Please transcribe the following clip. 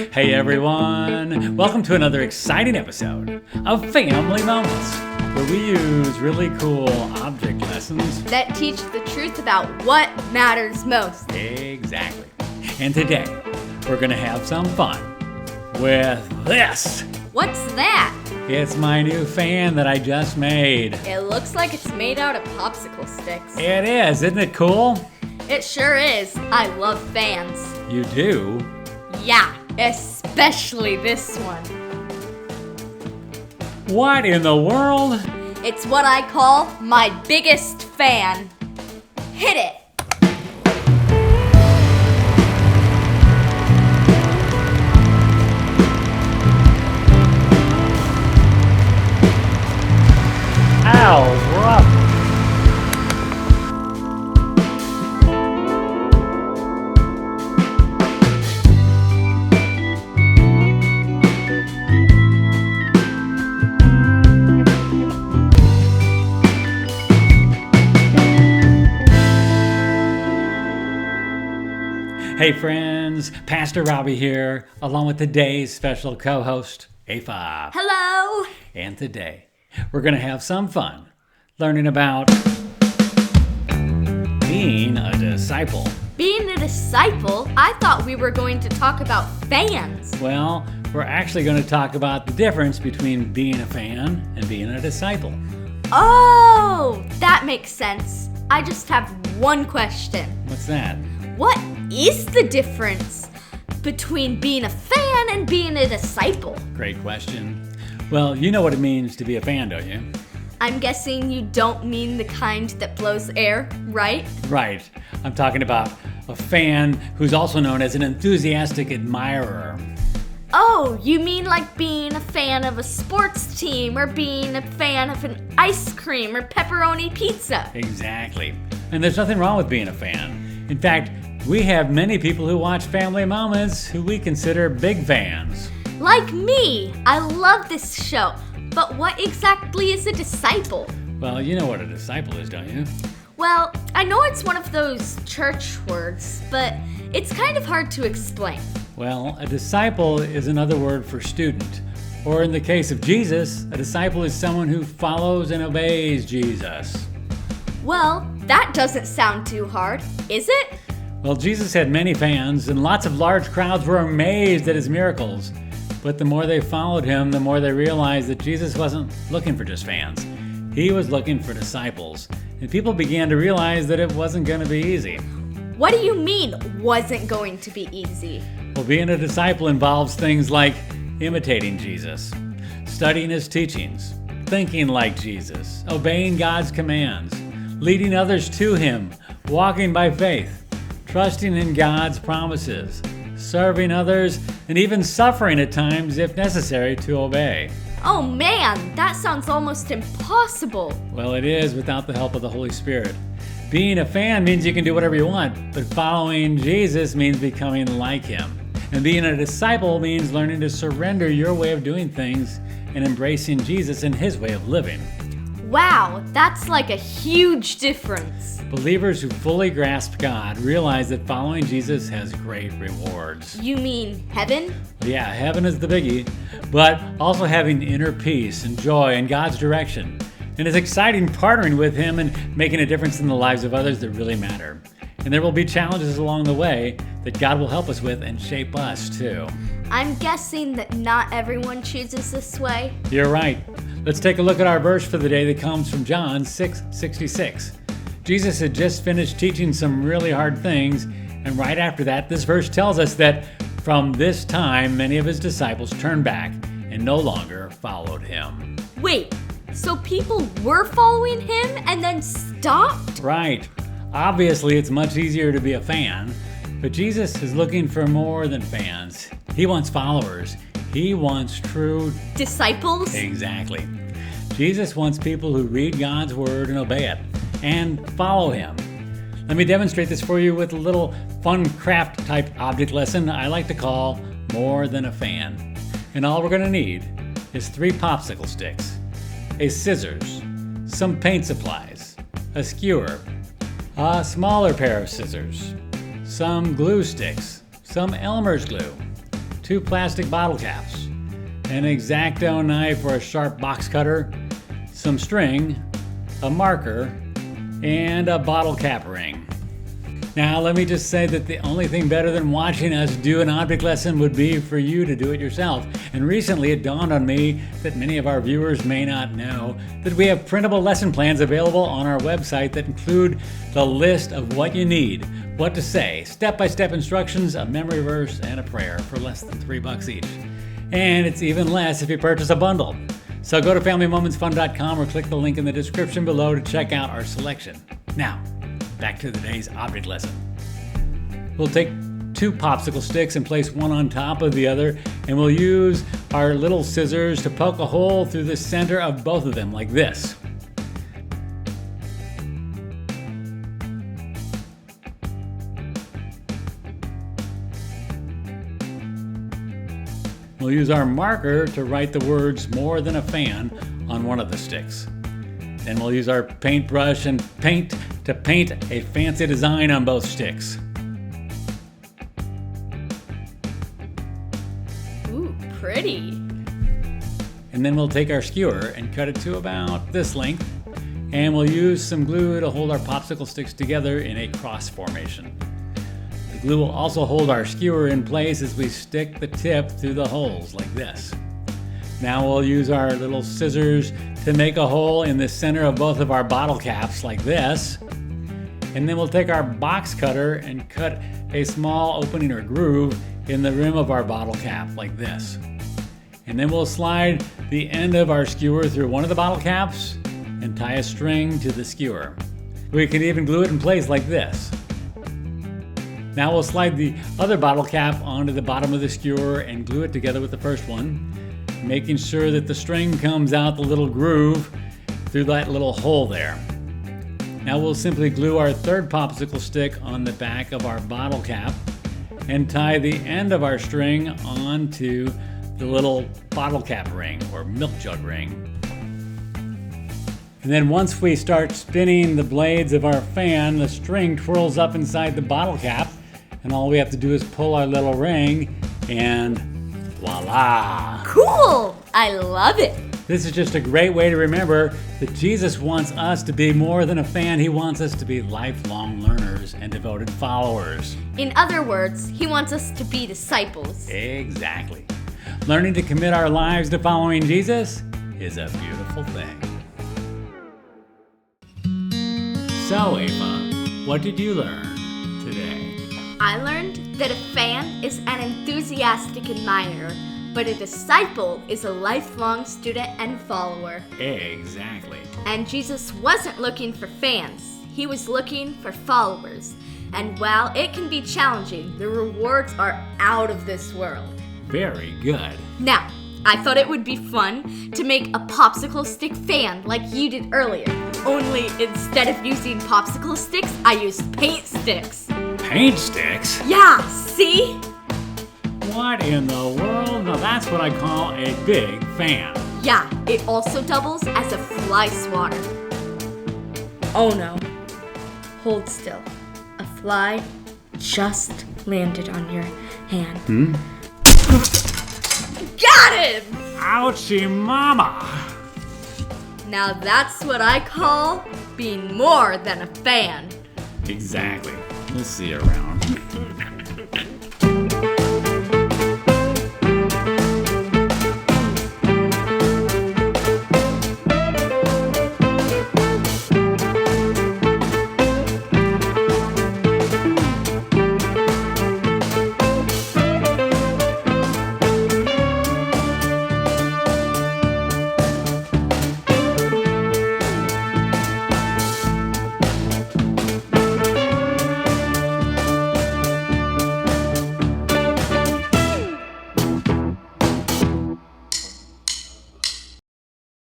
Hey everyone, welcome to another exciting episode of Family Moments, where we use really cool object lessons that teach the truth about what matters most. Exactly. And today, we're going to have some fun with this. What's that? It's my new fan that I just made. It looks like it's made out of popsicle sticks. It is, isn't it cool? It sure is. I love fans. You do? Yeah, especially this one. What in the world? It's what I call my biggest fan. Hit it! Ow, rough. Hey friends, Pastor Robbie here, along with today's special co-host, Afa. Hello! And today, we're going to have some fun learning about being a disciple. Being a disciple? I thought we were going to talk about fans. Well, we're actually going to talk about the difference between being a fan and being a disciple. Oh, that makes sense. I just have one question. What's that? What is the difference between being a fan and being a disciple? Great question. Well, you know what it means to be a fan, don't you? I'm guessing you don't mean the kind that blows air, right? Right. I'm talking about a fan who's also known as an enthusiastic admirer. Oh, you mean like being a fan of a sports team or being a fan of an ice cream or pepperoni pizza? Exactly. And there's nothing wrong with being a fan. In fact, we have many people who watch Family Moments who we consider big fans. Like me! I love this show. But what exactly is a disciple? Well, you know what a disciple is, don't you? Well, I know it's one of those church words, but it's kind of hard to explain. Well, a disciple is another word for student. Or in the case of Jesus, a disciple is someone who follows and obeys Jesus. Well, that doesn't sound too hard, is it? Well, Jesus had many fans, and lots of large crowds were amazed at his miracles. But the more they followed him, the more they realized that Jesus wasn't looking for just fans. He was looking for disciples. And people began to realize that it wasn't going to be easy. What do you mean, wasn't going to be easy? Well, being a disciple involves things like imitating Jesus, studying his teachings, thinking like Jesus, obeying God's commands, leading others to him, walking by faith, trusting in God's promises, serving others, and even suffering at times if necessary to obey. Oh man, that sounds almost impossible. Well, it is without the help of the Holy Spirit. Being a fan means you can do whatever you want, but following Jesus means becoming like him. And being a disciple means learning to surrender your way of doing things and embracing Jesus and his way of living. Wow, that's like a huge difference. Believers who fully grasp God realize that following Jesus has great rewards. You mean heaven? Yeah, heaven is the biggie, but also having inner peace and joy in God's direction. And it's exciting partnering with him and making a difference in the lives of others that really matter. And there will be challenges along the way that God will help us with and shape us too. I'm guessing that not everyone chooses this way. You're right. Let's take a look at our verse for the day that comes from John 6:66. Jesus had just finished teaching some really hard things, and right after that, this verse tells us that from this time, many of his disciples turned back and no longer followed him. Wait, so people were following him and then stopped? Right. Obviously, it's much easier to be a fan, but Jesus is looking for more than fans. He wants followers. He wants true disciples? Exactly. Jesus wants people who read God's word and obey it and follow him. Let me demonstrate this for you with a little fun craft type object lesson I like to call More Than a Fan. And all we're going to need is 3 popsicle sticks, a scissors, some paint supplies, a skewer, a smaller pair of scissors, some glue sticks, some Elmer's glue, 2 plastic bottle caps, an X-Acto knife or a sharp box cutter, some string, a marker, and a bottle cap ring. Now, let me just say that the only thing better than watching us do an object lesson would be for you to do it yourself. And recently it dawned on me that many of our viewers may not know that we have printable lesson plans available on our website that include the list of what you need, what to say, step-by-step instructions, a memory verse, and a prayer for less than $3 each. And it's even less if you purchase a bundle. So go to FamilyMomentsFun.com or click the link in the description below to check out our selection. Now, back to today's object lesson. We'll take 2 popsicle sticks and place one on top of the other, and we'll use our little scissors to poke a hole through the center of both of them like this. We'll use our marker to write the words "more than a fan" on one of the sticks. Then we'll use our paintbrush and paint to paint a fancy design on both sticks. Ooh, pretty. And then we'll take our skewer and cut it to about this length, and we'll use some glue to hold our popsicle sticks together in a cross formation. The glue will also hold our skewer in place as we stick the tip through the holes like this. Now we'll use our little scissors to make a hole in the center of both of our bottle caps like this. And then we'll take our box cutter and cut a small opening or groove in the rim of our bottle cap like this. And then we'll slide the end of our skewer through one of the bottle caps and tie a string to the skewer. We can even glue it in place like this. Now we'll slide the other bottle cap onto the bottom of the skewer and glue it together with the first one, making sure that the string comes out the little groove through that little hole there. Now we'll simply glue our third popsicle stick on the back of our bottle cap and tie the end of our string onto the little bottle cap ring or milk jug ring. And then once we start spinning the blades of our fan, the string twirls up inside the bottle cap, and all we have to do is pull our little ring and voila! Cool! I love it. This is just a great way to remember that Jesus wants us to be more than a fan. He wants us to be lifelong learners and devoted followers. In other words, he wants us to be disciples. Exactly. Learning to commit our lives to following Jesus is a beautiful thing. So, Ava, what did you learn today? I learned that a fan is an enthusiastic admirer, but a disciple is a lifelong student and follower. Exactly. And Jesus wasn't looking for fans. He was looking for followers. And while it can be challenging, the rewards are out of this world. Very good. Now, I thought it would be fun to make a popsicle stick fan like you did earlier. Only instead of using popsicle sticks, I used paint sticks. Paint sticks? Yeah, see? What in the world? Now that's what I call a big fan. Yeah, it also doubles as a fly swatter. Oh no. Hold still. A fly just landed on your hand. Got him! Ouchie mama! Now that's what I call being more than a fan. Exactly. We'll see you around.